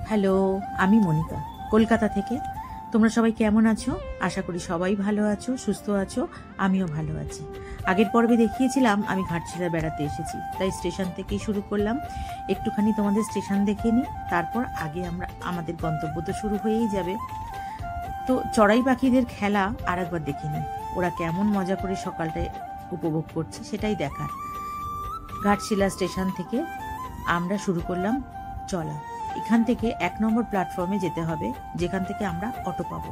Hello, আমি মনিকা, কলকাতা থেকে। তোমরা সবাই কেমন আছো? আশা করি সবাই ভালো আছো, সুস্থ আছো। আমিও ভালো আছি। আগের পর্বে দেখিয়েছিলাম আমি ঘাটশিলা বেড়াতে এসেছি, তাই স্টেশন থেকেই শুরু করলাম। একটুখানি তোমাদের স্টেশন দেখে নিই, তারপর আগে আমাদের গন্তব্য তো শুরু হয়েই যাবে। তো চড়াই পাখিদের খেলা আর একবার দেখে নিই, ওরা কেমন মজা করে সকালটায় উপভোগ করছে সেটাই দেখার। ঘাটশিলা স্টেশন থেকে আমরা শুরু করলাম চলা। এখান থেকে 1 নম্বর প্ল্যাটফর্মে যেতে হবে, যেখান থেকে আমরা অটো পাবো।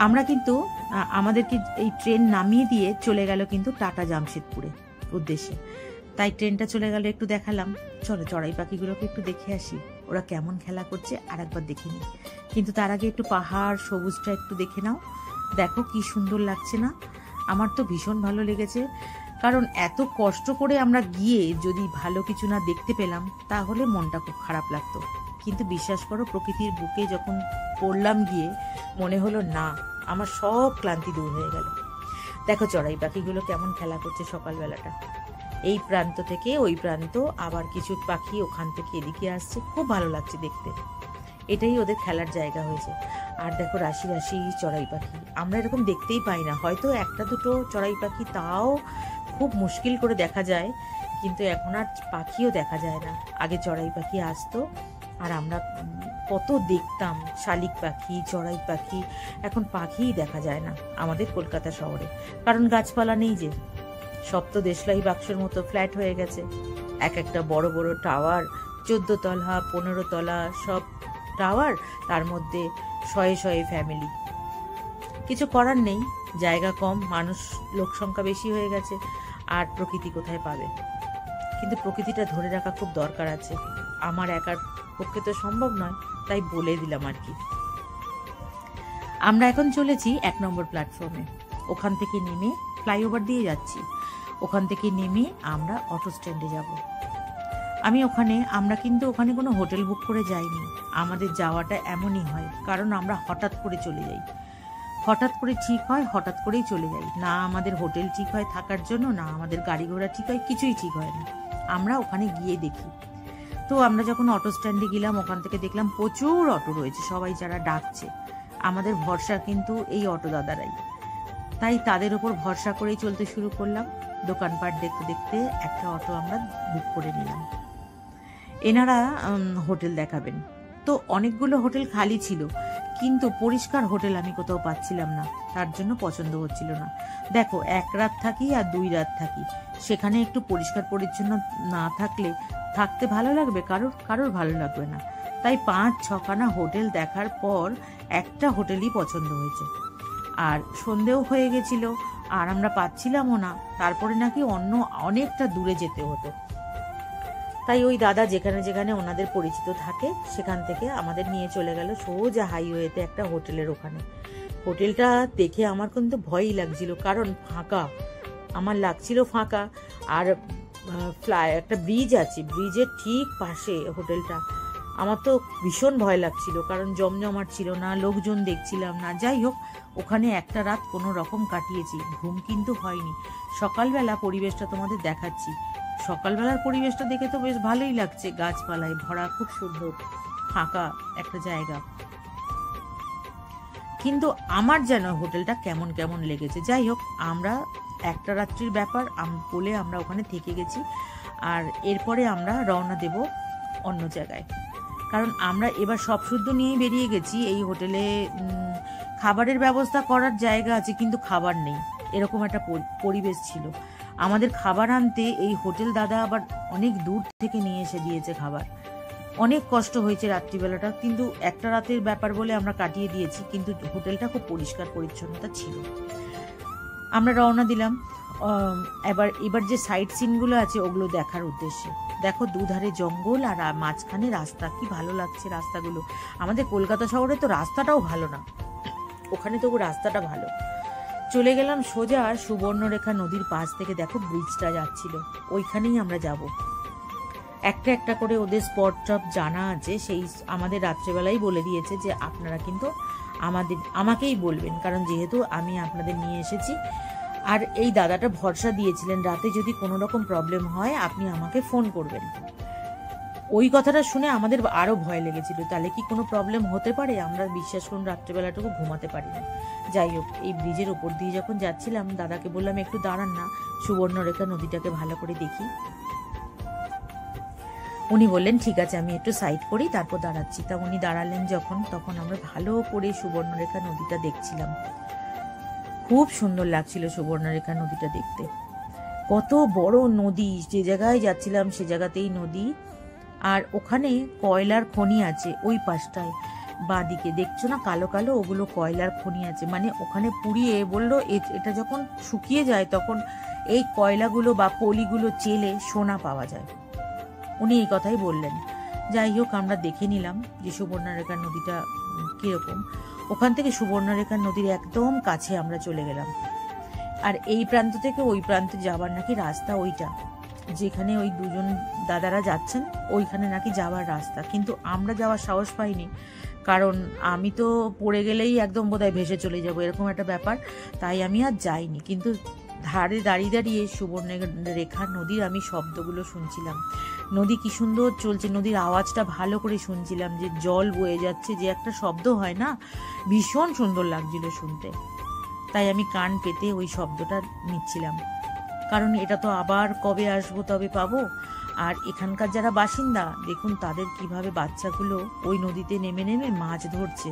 আমরা কিন্তু আমাদেরকে এই ট্রেন নামিয়ে দিয়ে চলে গেল কিন্তু টাটা জামশেদপুরে উদ্দেশ্যে। তাই ট্রেনটা চলে গেল, একটু দেখালাম। চলো চড়াই পাখিগুলোকে একটু দেখে আসি, ওরা কেমন খেলা করছে আর একবার দেখে নিই। কিন্তু তার আগে একটু পাহাড় সবুজটা একটু দেখে নাও, দেখো কি সুন্দর লাগছে না? আমার তো ভীষণ ভালো লেগেছে, কারণ এত কষ্ট করে আমরা গিয়ে যদি ভালো কিছু না দেখতে পেলাম তাহলে মনটা খুব খারাপ লাগতো। কিন্তু বিশ্বাস করো, প্রকৃতির বুকে যখন পড়লাম গিয়ে, মনে হলো না, আমার সব ক্লান্তি দূর হয়ে গেল। দেখো চড়াই পাখিগুলো কেমন খেলা করছে সকালবেলাটা। এই প্রান্ত থেকে ওই প্রান্ত, আবার কিছু পাখি ওখান থেকে এদিকে আসছে, খুব ভালো লাগছে দেখতে। এটাই ওদের খেলার জায়গা হয়েছে। আর দেখো রাশি রাশি চড়াই পাখি, আমরা এরকম দেখতেই পাই না। হয়তো একটা দুটো চড়াই পাখি, তাও খুব মুশকিল করে দেখা যায়, কিন্তু এখন আর পাখিও দেখা যায় না। আগে চড়াই পাখি আসতো আর আমরা কত দেখতাম, শালিক পাখি, চড়াই পাখি। এখন পাখিই দেখা যায় না আমাদের কলকাতা শহরে, কারণ গাছপালা নেই যে। সব তো দেশলাই বাক্সের মতো ফ্ল্যাট হয়ে গেছে। এক একটা বড় বড় টাওয়ার, 14 তলা 15 তলা সব টাওয়ার, তার মধ্যে শয়ে শয়ে ফ্যামিলি। কিছু করার নেই, জায়গা কম, মানুষ লোক সংখ্যা বেশি হয়ে গেছে, আর প্রকৃতি কোথায় পাবে? কিন্তু প্রকৃতিটা ধরে রাখা খুব দরকার আছে। আমার একার পক্ষে তো সম্ভব নয়, তাই বলে দিলাম আর কি। আমরা এখন চলেছি 1 নম্বর প্ল্যাটফর্মে। ওখান থেকে নেমে ফ্লাইওভার দিয়ে যাচ্ছি, ওখান থেকে নেমে আমরা অটো স্ট্যান্ডে যাব। আমরা কিন্তু ওখানে কোনো হোটেল বুক করে যাইনি। আমাদের যাওয়াটা এমনই হয়, কারণ আমরা হঠাৎ করে চলে যাই। হঠাৎ করে ঠিক হয়, হঠাৎ করেই চলে যাই। না আমাদের হোটেল ঠিক হয় থাকার জন্য, না আমাদের গাড়ি ঘোড়া ঠিক হয়, কিছুই ঠিক হয় না। আমরা ওখানে গিয়ে দেখি। তো আমরা যখন অটো স্ট্যান্ডে গেলাম, ওখান থেকে দেখলাম প্রচুর অটো রয়েছে, সবাই যারা ডাকছে। আমাদের ভরসা কিন্তু এই অটো দাদারাই, তাই তাদের উপর ভরসা করেই চলতে শুরু করলাম। দোকানপাট দেখতে দেখতে একটা অটো আমরা বুক করে নিলাম। এনারা হোটেল দেখাবেন। তো অনেকগুলো হোটেল খালি ছিল, কিন্তু পরিষ্কার হোটেল আমি কোথাও পাচ্ছিলাম না, তার জন্য পছন্দ হচ্ছিল না। দেখো, 1 রাত থাকি আর 2 রাত থাকি, সেখানে একটু পরিষ্কার পরিচ্ছন্ন না থাকলে থাকতে ভালো লাগবে? কারোর ভালো লাগবে না। তাই 5-6 খানা হোটেল দেখার পর একটা হোটেলই পছন্দ হয়েছে। আর সন্ধেও হয়ে গেছিল, আর আমরা পাচ্ছিলামও না। তারপরে নাকি অনেকটা দূরে যেতে হতো। তাই ওই দাদা যেখানে যেখানে ওনাদের পরিচিত থাকে, সেখান থেকে আমাদের নিয়ে চলে গেল সোজা হাইওয়েতে একটা হোটেলের ওখানে। হোটেলটা দেখে আমার কিন্তু ভয়ই লাগছিল, কারণ ফাঁকা। আমার লাগছিল ফাঁকা, আর একটা ব্রিজ আছে, ব্রিজের ঠিক পাশে হোটেলটা। আমার তো ভীষণ ভয় লাগছিল, কারণ জমজমাট ছিল না, লোকজন দেখছিলাম না। যাই হোক, ওখানে একটা রাত কোনো রকম কাটিয়েছি, ঘুম কিন্তু হয়নি। সকালবেলা পরিবেশটা তোমাদের দেখাচ্ছি। সকালবেলার পরিবেশটা দেখে তো বেশ ভালোই লাগছে, গাছপালায় ভরা, খুব সুন্দর ফাঁকা একটা জায়গা। কিন্তু আমার যেন হোটেলটা কেমন কেমন লেগেছে। যাই হোক, আমরা একটা রাত্রির ব্যাপার বলে আমরা ওখানে থেকে গেছি। আর এরপরে আমরা রওনা দেব অন্য জায়গায়, কারণ আমরা এবার সব শুদ্ধ নিয়েই বেরিয়ে গেছি। এই হোটেলে খাবারের ব্যবস্থা করার জায়গা আছে, কিন্তু খাবার নেই, এরকম একটা পরিবেশ ছিল। আমাদের খাবার আনতে এই হোটেল দাদা আবার অনেক দূর থেকে নিয়ে এসে দিয়েছে খাবার। অনেক কষ্ট হয়েছে রাত্রিবেলাটা, কিন্তু একটা রাতের ব্যাপার বলে আমরা কাটিয়ে দিয়েছি। কিন্তু হোটেলটা খুব পরিষ্কার পরিচ্ছন্নতা ছিল। আমরা রওনা দিলাম এবার যে সাইট সিনগুলো আছে ওগুলো দেখার উদ্দেশ্যে। দেখো, দুধারে জঙ্গল আর মাঝখানে রাস্তা, কি ভালো লাগছে রাস্তাগুলো। আমাদের কলকাতা শহরে তো রাস্তাটাও ভালো না, ওখানে তবু রাস্তাটা ভালো। চলে গেলাম সোজা সুবর্ণরেখা নদীর পাশ থেকে। দেখো ব্রিজটা যাচ্ছিল, ওইখানেই আমরা যাব। একটা একটা করে ওদের স্পট টপ জানা আছে, সেই আমাদের রাত্রেবেলাই বলে দিয়েছে যে আপনারা কিন্তু আমাকেই বলবেন, কারণ যেহেতু আমি আপনাদের নিয়ে এসেছি। আর এই দাদাটা ভরসা দিয়েছিলেন, রাতে যদি কোনো রকম প্রবলেম হয় আপনি আমাকে ফোন করবেন। ওই কথাটা শুনে আমাদের আরো ভয় লেগেছিল, তাহলে কি কোনো প্রবলেম হতে পারে। আমরা বিশ্বাস করুন রাত্রেবেলাটুকু ঘুমাতে পারি না। যাই হোক, এই ব্রিজের ওপর দিয়ে যখন যাচ্ছিলাম, দাদাকে বললাম একটু দাঁড়ান না, সুবর্ণরেখা নদীটাকে ভালো করে দেখি। উনি বললেন ঠিক আছে, আমি একটু সাইড করি, তারপর দাঁড়াচ্ছি। তা উনি দাঁড়ালেন যখন, তখন আমরা ভালো করে সুবর্ণরেখা নদীটা দেখছিলাম। খুব সুন্দর লাগছিল সুবর্ণরেখা নদীটা দেখতে। কত বড় নদী, যে জায়গায় যাচ্ছিলাম সে জায়গাতেই নদী। আর ওখানে কয়লার খনি আছে ওই পাশটায়, বাঁদিকে দেখছো না কালো কালো, ওগুলো কয়লার খনি আছে। মানে ওখানে পুড়িয়ে বললো এটা যখন শুকিয়ে যায় তখন এই কয়লাগুলো বা পলিগুলো চেলে সোনা পাওয়া যায়। উনি এই কথাই বললেন। যাই হোক, আমরা দেখে নিলাম যে সুবর্ণরেখা নদীটা কিরকম। ওখান থেকে সুবর্ণরেখা নদীর একদম কাছে আমরা চলে গেলাম। আর এই প্রান্ত থেকে ওই প্রান্তে যাবার নাকি রাস্তা ওইটা, যেখানে ওই দুজন দাদারা যাচ্ছেন ওইখানে নাকি যাওয়ার রাস্তা। কিন্তু আমরা যাওয়ার সাহস পাইনি, কারণ আমি তো পড়ে গেলেই একদম বোধহয় ভেসে চলে যাবো, এরকম একটা ব্যাপার। তাই আমি আর যাইনি। কিন্তু ধারে দাঁড়িয়ে দাঁড়িয়ে সুবর্ণরেখা নদীর আমি শব্দগুলো শুনছিলাম। নদী কি সুন্দর চলছে, নদীর আওয়াজটা ভালো করে শুনছিলাম, যে জল বয়ে যাচ্ছে, যে একটা শব্দ হয় না, ভীষণ সুন্দর লাগছিল শুনতে। তাই আমি কান পেতে ওই শব্দটা নিচ্ছিলাম, কারণ এটা তো আবার কবে আসবো তবে পাবো। আর এখানকার যারা বাসিন্দা দেখুন, তাদের কিভাবে বাচ্চাগুলো ওই নদীতে নেমে নেমে মাছ ধরছে।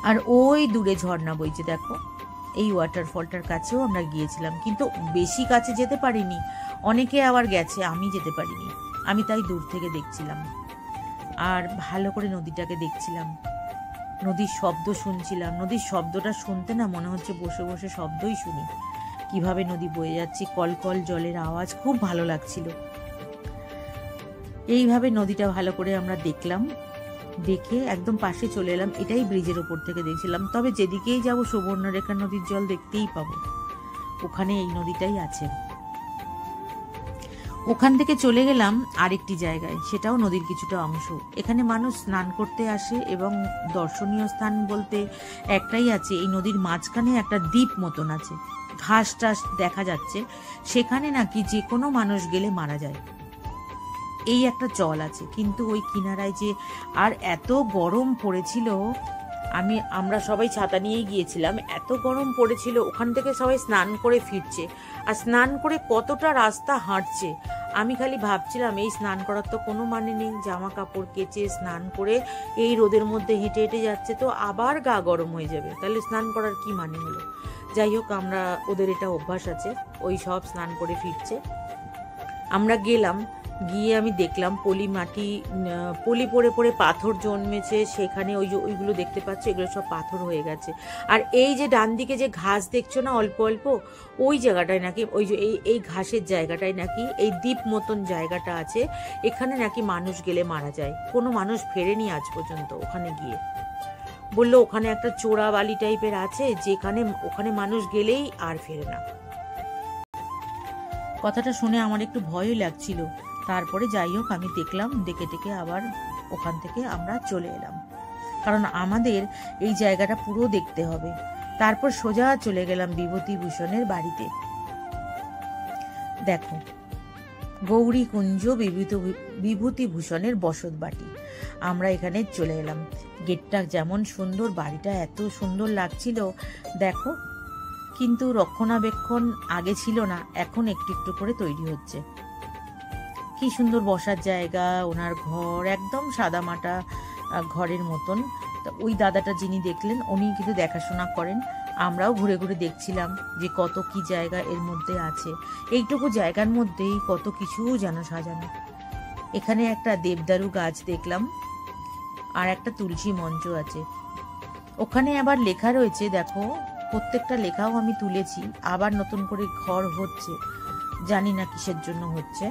আর ওই দূরে ঝর্ণা বইছে দেখো। এই ওয়াটারফলটার কাছেও আমরা গিয়েছিলাম, কিন্তু বেশি কাছে যেতে পারিনি। অনেকে আবার গেছে, আমি যেতে পারিনি। আমি তাই দূর থেকে দেখছিলাম আর ভালো করে নদীটাকে দেখছিলাম, নদীর শব্দ শুনছিলাম। নদীর শব্দটা শুনতে না মনে হচ্ছে বসে বসে শব্দই শুনি, কিভাবে নদী বয়ে যাচ্ছে, কলকল জলের আওয়াজ, খুব ভালো লাগছিল। এইভাবে নদীটা ভালো করে আমরা দেখলাম, দেখে একদম পাশে চলে এলাম। এটাই ব্রিজের ওপর থেকে দেখছিলাম। তবে যেদিকেই যাব সুবর্ণরেখা নদীর জল দেখতেই পাবো, ওখানে এই নদীটাই আছে। ওখান থেকে চলে গেলাম আরেকটি জায়গায়, সেটাও নদীর কিছুটা অংশ। এখানে মানুষ স্নান করতে আসে এবং দর্শনীয় স্থান বলতে একটাই আছে, এই নদীর মাঝখানে একটা দ্বীপ মতন আছে, ঘাস টাস দেখা যাচ্ছে। সেখানে নাকি যে কোনো মানুষ গেলে মারা যায়, এই একটা চল আছে। কিন্তু ওই কিনারায় যে, আর এত গরম পড়েছিল, আমরা সবাই ছাতা নিয়েই গিয়েছিলাম, এত গরম পড়েছিল। ওখান থেকে সবাই স্নান করে ফিরছে, আর স্নান করে কতটা রাস্তা হাঁটছে। আমি খালি ভাবছিলাম এই স্নান করার তো কোনো মানে নেই, জামা কাপড় কেচে স্নান করে এই রোদের মধ্যে হেঁটে হেঁটে যাচ্ছে, তো আবার গা গরম হয়ে যাবে, তাহলে স্নান করার কি মানে হলো। যাই হোক, ওদের এটা অভ্যাস আছে, ওই সব স্নান করে ফিরছে। আমরা গেলাম, গিয়ে আমি দেখলাম পলি পড়ে পড়ে পাথর জন্মেছে সেখানে। ওইগুলো দেখতে পাচ্ছ, এগুলো সব পাথর হয়ে গেছে। আর এই যে ডান দিকে যে ঘাস দেখছো না অল্প অল্প, ওই জায়গাটায় নাকি, ওই যে এই ঘাসের জায়গাটায় নাকি এই দ্বীপ মতন জায়গাটা আছে, এখানে নাকি মানুষ গেলে মারা যায়। কোনো মানুষ ফেরেনি আজ পর্যন্ত ওখানে গিয়ে। বললো ওখানে একটা চোরা বালি টাইপের আছে, যেখানে ওখানে মানুষ গেলেই আর ফেরে না। কথাটা শুনে আমার একটু ভয়ই লাগছিল। তারপরে যাই হোক, আমি দেখলাম, দেখে আবার ওখান থেকে আমরা চলে এলাম, কারণ আমাদের এই জায়গাটা পুরো দেখতে হবে। তারপর সোজা চলে গেলাম বিভূতিভূষণের বাড়িতে। দেখো, গৌরী কুঞ্জ বিভূতিভূষণের বসত বাটি। আমরা এখানে চলে এলাম। গেটটা যেমন সুন্দর, বাড়িটা এত সুন্দর লাগছিল দেখো। কিন্তু রক্ষণাবেক্ষণ আগে ছিল না, এখন একটু একটু করে তৈরি হচ্ছে। কি সুন্দর বসার জায়গা, ওনার ঘর একদম সাদামাটা ঘরের মতন। ওই দাদাটা যিনি দেখলেন, উনি কিন্তু দেখাশোনা করেন। আমরাও ঘুরে ঘুরে দেখছিলাম যে কত কি জায়গা এর মধ্যে আছে। এইটুকু জায়গার মধ্যেই কত কিছু যেন সাজানো। এখানে একটা দেবদারু গাছ দেখলাম, আর একটা তুলসী মঞ্চ আছে। ওখানে আবার লেখা রয়েছে, দেখো, প্রত্যেকটা লেখাও আমি তুলেছি। আবার নতুন করে ঘর হচ্ছে, জানি না কিসের জন্য হচ্ছে।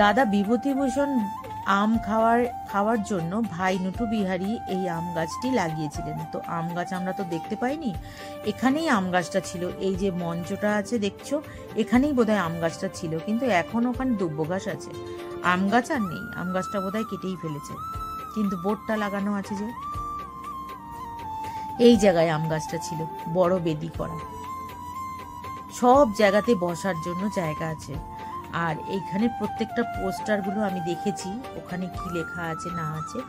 দাদা বিভূতিভূষণ আম খাওয়ার জন্য ভাই নটু বিহারী এই আম গাছটি লাগিয়েছিলেন। তো আম গাছ আমরা তো দেখতে পাইনি, এখানেই আম গাছটা ছিল। এই যে মঞ্চটা আছে দেখছো, এখানেই বোধহয় আম গাছটা ছিল, কিন্তু এখন ওখানে দুব্ব গাছ আছে, আম গাছ আর নেই। আম গাছটা বোধহয় কেটেই ফেলেছে, কিন্তু বোর্ডটা লাগানো আছে যে এই জায়গায় আম গাছটা ছিল, বড় বেদি করা। সব জায়গাতে বসার জন্য জায়গা আছে। আর এইখানে প্রত্যেকটা পোস্টারগুলো আমি দেখেছি, ওখানে কি লেখা আছে না আছে।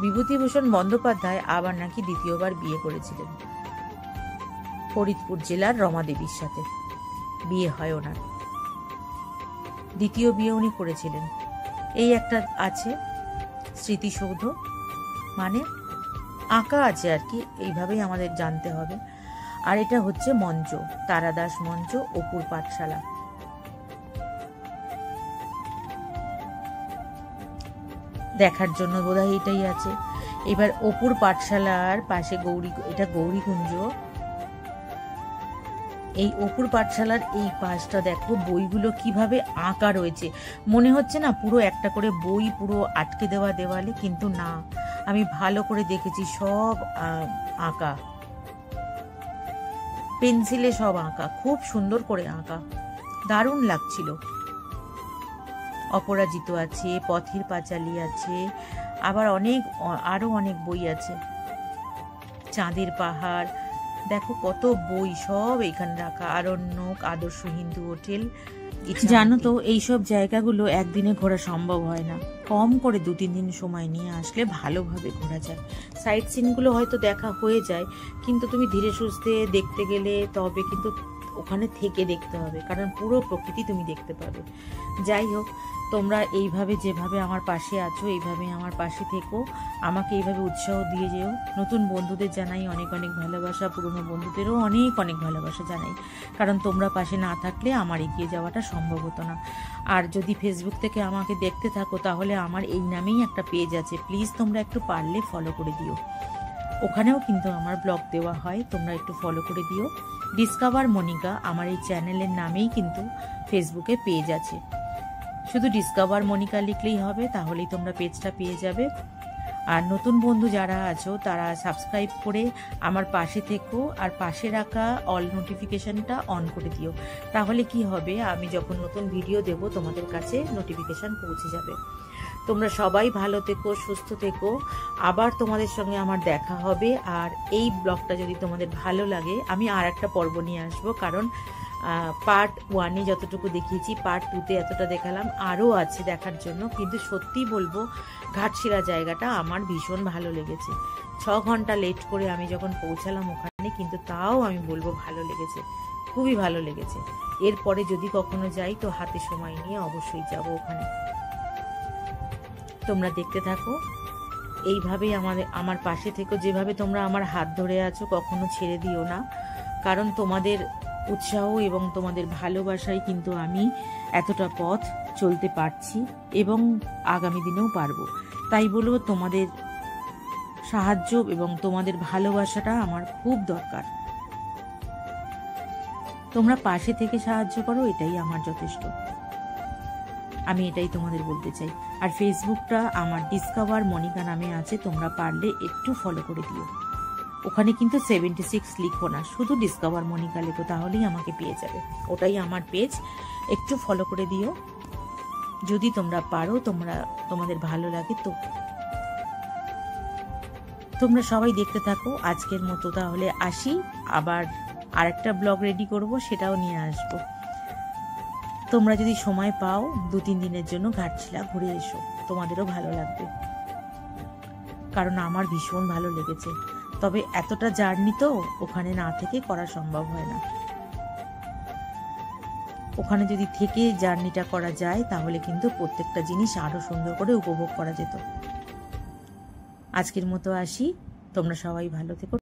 বিভূতিভূষণ বন্দ্যোপাধ্যায় আবার নাকি দ্বিতীয়বার বিয়ে করেছিলেন, ফরিদপুর জেলার রমা দেবীর সাথে বিয়ে হয় ওনার, দ্বিতীয় বিয়ে উনি করেছিলেন। এই একটা আছে স্মৃতিসৌধ, মানে আঁকা আছে আর কি, এইভাবেই আমাদের জানতে হবে। আর এটা হচ্ছে মঞ্চ, তারাদাস মঞ্চ, অপুর পাঠশালা। দেখার জন্য বোধহয় এটাই আছে। এবার অপুর পাঠশালার পাশে এটা গৌরীকুঞ্জ। এই অপুর পাঠশালার এই পাশটা দেখো, বইগুলো কিভাবে আঁকা রয়েছে, মনে হচ্ছে না পুরো একটা করে বই পুরো আটকে দেওয়া দেওয়ালে, কিন্তু না, আমি ভালো করে দেখেছি, সব আঁকা, পেন্সিলে সব আঁকা, খুব সুন্দর করে আঁকা, দারুণ লাগছিল। অপরাজিত আছে, পথের পাঁচালী আছে, আবার আরো অনেক বই আছে, চাঁদের পাহাড়, দেখো কত বই, সব এখানে রাখা। আরণ্যক, আদর্শ হিন্দু হোটেল। জানো তো এইসব জায়গাগুলো একদিনে ঘোরা সম্ভব হয় না, কম করে 2-3 দিন সময় নিয়ে আসলে ভালোভাবে ঘোরা যায়। সাইট সিনগুলো হয়তো দেখা হয়ে যায়, কিন্তু তুমি ধীরে সুস্থে দেখতে গেলে তবে কিন্তু ওখানে থেকে দেখতে হবে, কারণ পুরো প্রকৃতি তুমি দেখতে পাবে। যাই হোক, তোমরা এইভাবে যেভাবে আমার পাশে আছো, এইভাবে আমার পাশে থেকো, আমাকে এইভাবে উৎসাহ দিয়ে যেও। নতুন বন্ধুদের জানাই অনেক অনেক ভালোবাসা, পুরনো বন্ধুদেরও অনেক অনেক ভালোবাসা জানাই, কারণ তোমরা পাশে না থাকলে আমার এগিয়ে যাওয়াটা সম্ভব হতো না। আর যদি ফেসবুক থেকে আমাকে দেখতে থাকো, তাহলে আমার এই নামেই একটা পেজ আছে, প্লিজ তোমরা একটু পারলে ফলো করে দিও। ওখানেও কিন্তু আমার ব্লগ দেওয়া হয়, তোমরা একটু ফলো করে দিও। ডিসকভার মনিকা আমার এই চ্যানেলের নামেই কিন্তু ফেসবুকে পেজ আছে, শুধু ডিসকভার মনিকা লিখলেই হবে, তাহলেই তোমরা পেজটা পেয়ে যাবে। আর নতুন বন্ধু যারা আছো তারা সাবস্ক্রাইব করে আমার পাশে থেকো, আর পাশে রাখা অল নোটিফিকেশনটা অন করে দিও, তাহলে কি হবে, আমি যখন নতুন ভিডিও দেব তোমাদের কাছে নোটিফিকেশন পৌঁছে যাবে। তোমরা সবাই ভালো থেকো, সুস্থ থেকো, আবার তোমাদের সঙ্গে আমার দেখা হবে। আর এই ব্লগটা যদি তোমাদের ভালো লাগে, আমি আর একটা পর্ব নিয়ে আসবো, কারণ পার্ট 1-এ যতটুকু দেখিয়েছি, পার্ট 2-তে এতটা দেখালাম, আরও আছে দেখার জন্য। কিন্তু সত্যি বলবো, ঘাটশিলা জায়গাটা আমার ভীষণ ভালো লেগেছে। 6 ঘন্টা লেট করে আমি যখন পৌঁছালাম ওখানে, কিন্তু তাও আমি বলবো ভালো লেগেছে, খুবই ভালো লেগেছে। এরপরে যদি কখনো যাই তো হাতে সময় নিয়ে অবশ্যই যাব ওখানে। তোমরা দেখতে থাকো, এইভাবেই আমার পাশে থেকো, যেভাবে তোমরা আমার হাত ধরে আছো, কখনো ছেড়ে দিও না, কারণ তোমাদের উৎসাহ এবং তোমাদের ভালোবাসায় কিন্তু আমি এতটা পথ চলতে পারছি এবং আগামী দিনেও পারবো। তাই বলবো, তোমাদের সাহায্য এবং তোমাদের ভালোবাসাটা আমার খুব দরকার। তোমরা পাশে থেকে সাহায্য করো, এটাই আমার যথেষ্ট, আমি এটাই তোমাদের বলতে চাই। আর ফেসবুকটা আমার ডিসকভার মনিকা নামে আছে, তোমরা পারলে একটু ফলো করে দিও। ওখানে কিন্তু 76 লিখো না, শুধু ডিসকভার মনিকা লেখো, তাহলেই আমাকে পেয়ে যাবে, ওটাই আমার পেজ। একটু ফলো করে দিও যদি তোমরা পারো, তোমাদের ভালো লাগে তো। তোমরা সবাই দেখতে থাকো। আজকের মতো তাহলে আসি, আবার আরেকটা ব্লগ রেডি করব, সেটাও নিয়ে আসবো। তোমরা যদি সময় পাও 2-3 দিনের জন্য ঘাটশিলা ঘুরে এসো, তোমাদেরও ভালো লাগবে, কারণ আমার ভীষণ ভালো লেগেছে। তবে এতটা জার্নি তো ওখানে না থেকে করা সম্ভব হয় না, ওখানে যদি থেকে জার্নিটা করা যায় তাহলে কিন্তু প্রত্যেকটা জিনিস আরো সুন্দর করে উপভোগ করা যেত। আজকের মতো আসি, তোমরা সবাই ভালো থেকো।